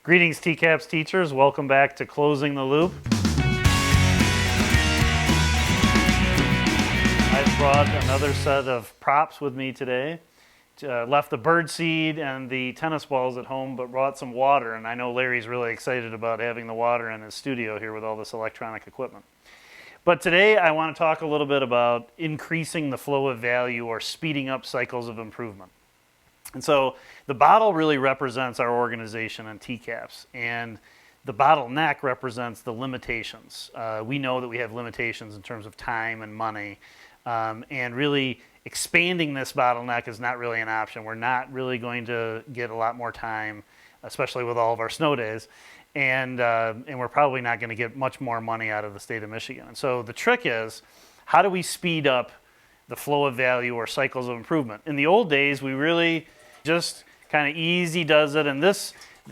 Greetings, TCAPS teachers. Welcome back to Closing the Loop. I've brought another set of props with me today. Left the bird seed and the tennis balls at home, but brought some water, and I know Larry's really excited about having the water in his studio here with all this electronic equipment. But today I want to talk a little bit about increasing the flow of value or speeding up cycles of improvement. And so the bottle really represents our organization and TCAPS, and the bottleneck represents the limitations. We know that we have limitations in terms of time and money, and really expanding this bottleneck is not really an option. We're not really going to get a lot more time, especially with all of our snow days, and we're probably not going to get much more money out of the state of Michigan. And so the trick is, how do we speed up the flow of value or cycles of improvement? In the old days, we really just kind of easy does it, and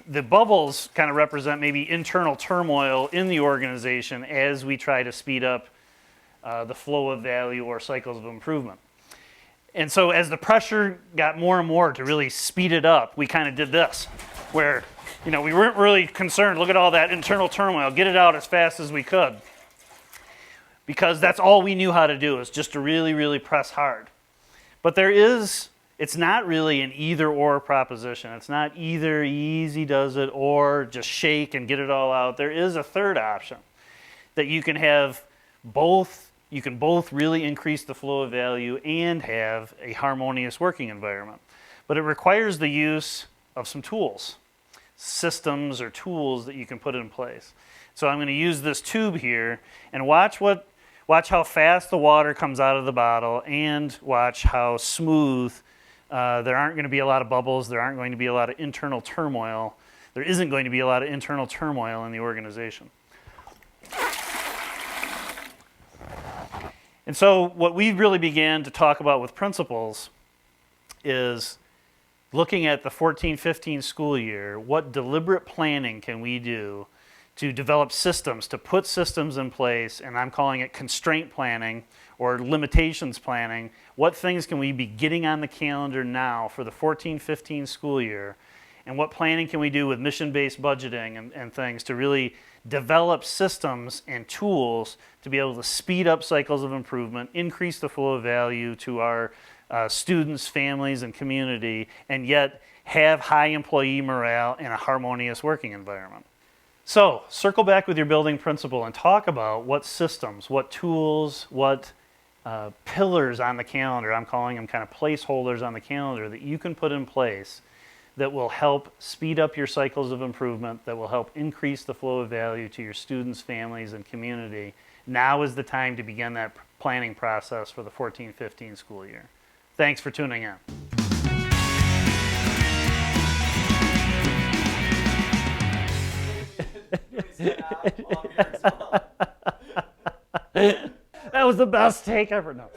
the bubbles kind of represent maybe internal turmoil in the organization as we try to speed up the flow of value or cycles of improvement. And so as the pressure got more and more to really speed it up, we kind of did this, where we weren't really concerned, look at all that internal turmoil, get it out as fast as we could. Because that's all we knew how to do, is just to really, really press hard. But it's not really an either-or proposition. It's not either easy does it or just shake and get it all out. There is a third option, that you can have both. You can both really increase the flow of value and have a harmonious working environment. But it requires the use of some tools, systems or tools that you can put in place. So I'm going to use this tube here and watch how fast the water comes out of the bottle, and watch how smooth. There aren't going to be a lot of bubbles. There aren't going to be a lot of internal turmoil. There isn't going to be a lot of internal turmoil in the organization. And so what we really began to talk about with principals is looking at the 14-15 school year, what deliberate planning can we do to develop systems, to put systems in place, and I'm calling it constraint planning or limitations planning. What things can we be getting on the calendar now for the 14-15 school year, and what planning can we do with mission-based budgeting and things to really develop systems and tools to be able to speed up cycles of improvement, increase the flow of value to our students, families, and community, and yet have high employee morale and a harmonious working environment. So, circle back with your building principal and talk about what systems, what tools, what pillars on the calendar, I'm calling them kind of placeholders on the calendar, that you can put in place that will help speed up your cycles of improvement, that will help increase the flow of value to your students, families, and community. Now is the time to begin that planning process for the 14-15 school year. Thanks for tuning in. That was the best take ever. No.